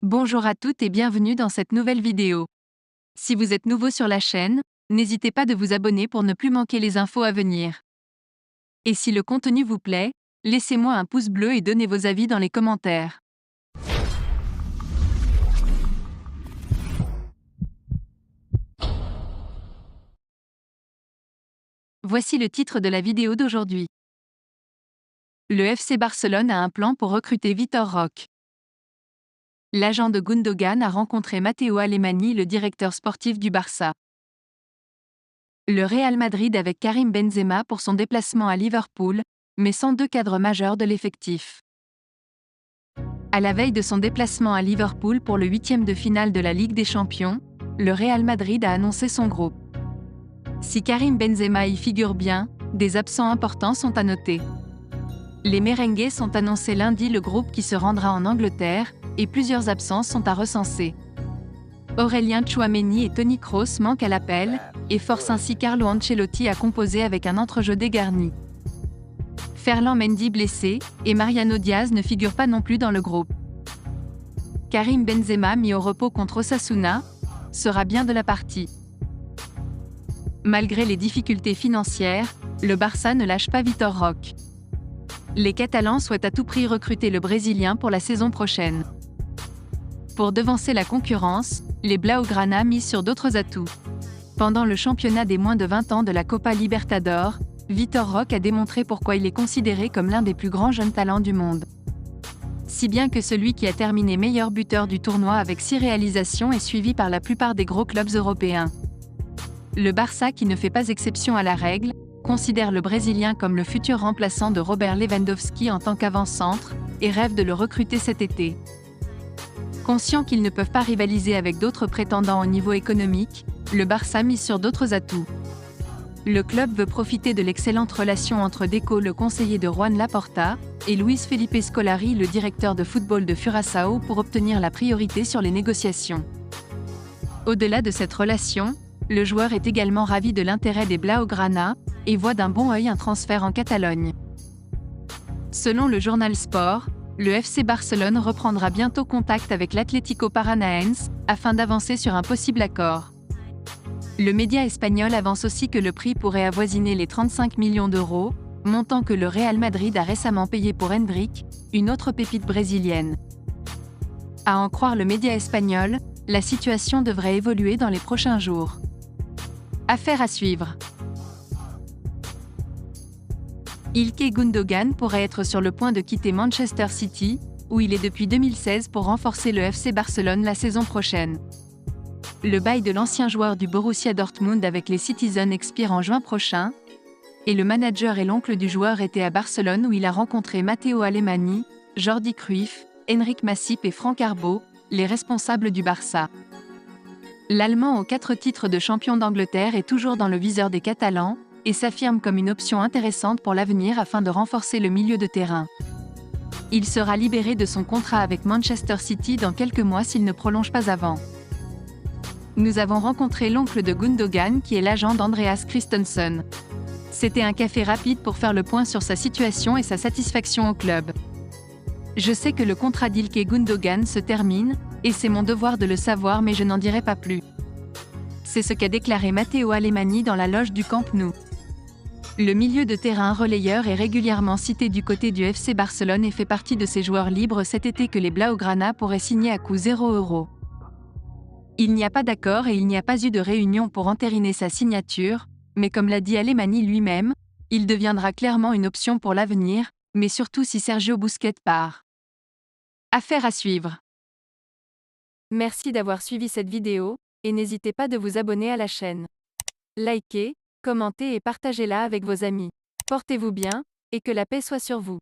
Bonjour à toutes et bienvenue dans cette nouvelle vidéo. Si vous êtes nouveau sur la chaîne, n'hésitez pas de vous abonner pour ne plus manquer les infos à venir. Et si le contenu vous plaît, laissez-moi un pouce bleu et donnez vos avis dans les commentaires. Voici le titre de la vidéo d'aujourd'hui. Le FC Barcelone a un plan pour recruter Vitor Roque. L'agent de Gundogan a rencontré Matteo Alemany, le directeur sportif du Barça. Le Real Madrid avec Karim Benzema pour son déplacement à Liverpool, mais sans deux cadres majeurs de l'effectif. À la veille de son déplacement à Liverpool pour le 8e de finale de la Ligue des Champions, le Real Madrid a annoncé son groupe. Si Karim Benzema y figure bien, des absents importants sont à noter. Les Merengues sont annoncés lundi le groupe qui se rendra en Angleterre, et plusieurs absences sont à recenser. Aurélien Tchouaméni et Toni Kroos manquent à l'appel, et forcent ainsi Carlo Ancelotti à composer avec un entrejeu dégarni. Ferland Mendy blessé, et Mariano Diaz ne figurent pas non plus dans le groupe. Karim Benzema mis au repos contre Osasuna, sera bien de la partie. Malgré les difficultés financières, le Barça ne lâche pas Vitor Roque. Les Catalans souhaitent à tout prix recruter le Brésilien pour la saison prochaine. Pour devancer la concurrence, les Blaugrana misent sur d'autres atouts. Pendant le championnat des moins de 20 ans de la Copa Libertadores, Vitor Roque a démontré pourquoi il est considéré comme l'un des plus grands jeunes talents du monde. Si bien que celui qui a terminé meilleur buteur du tournoi avec 6 réalisations est suivi par la plupart des gros clubs européens. Le Barça, qui ne fait pas exception à la règle, considère le Brésilien comme le futur remplaçant de Robert Lewandowski en tant qu'avant-centre, et rêve de le recruter cet été. Conscient qu'ils ne peuvent pas rivaliser avec d'autres prétendants au niveau économique, le Barça mise sur d'autres atouts. Le club veut profiter de l'excellente relation entre Deco, le conseiller de Juan Laporta, et Luis Felipe Scolari, le directeur de football de Curaçao, pour obtenir la priorité sur les négociations. Au-delà de cette relation, le joueur est également ravi de l'intérêt des Blaugrana, et voit d'un bon œil un transfert en Catalogne. Selon le journal Sport, le FC Barcelone reprendra bientôt contact avec l'Atlético Paranaense, afin d'avancer sur un possible accord. Le média espagnol avance aussi que le prix pourrait avoisiner les 35 millions d'euros, montant que le Real Madrid a récemment payé pour Endrick, une autre pépite brésilienne. À en croire le média espagnol, la situation devrait évoluer dans les prochains jours. Affaire à suivre. Ilkay Gundogan pourrait être sur le point de quitter Manchester City, où il est depuis 2016 pour renforcer le FC Barcelone la saison prochaine. Le bail de l'ancien joueur du Borussia Dortmund avec les Citizens expire en juin prochain, et le manager et l'oncle du joueur étaient à Barcelone où il a rencontré Matteo Alemany, Jordi Cruyff, Enric Masip et Franck Arbaud, les responsables du Barça. L'Allemand aux 4 titres de champion d'Angleterre est toujours dans le viseur des Catalans, et s'affirme comme une option intéressante pour l'avenir afin de renforcer le milieu de terrain. Il sera libéré de son contrat avec Manchester City dans quelques mois s'il ne prolonge pas avant. Nous avons rencontré l'oncle de Gundogan qui est l'agent d'Andreas Christensen. C'était un café rapide pour faire le point sur sa situation et sa satisfaction au club. Je sais que le contrat d'Ilkay Gundogan se termine, et c'est mon devoir de le savoir, mais je n'en dirai pas plus. C'est ce qu'a déclaré Matteo Alemany dans la loge du Camp Nou. Le milieu de terrain relayeur est régulièrement cité du côté du FC Barcelone et fait partie de ces joueurs libres cet été que les Blaugrana pourraient signer à coût 0 €. Il n'y a pas d'accord et il n'y a pas eu de réunion pour entériner sa signature, mais comme l'a dit Alemany lui-même, il deviendra clairement une option pour l'avenir, mais surtout si Sergio Busquets part. Affaire à suivre. Merci d'avoir suivi cette vidéo, et n'hésitez pas de vous abonner à la chaîne. Likez, commentez et partagez-la avec vos amis. Portez-vous bien, et que la paix soit sur vous.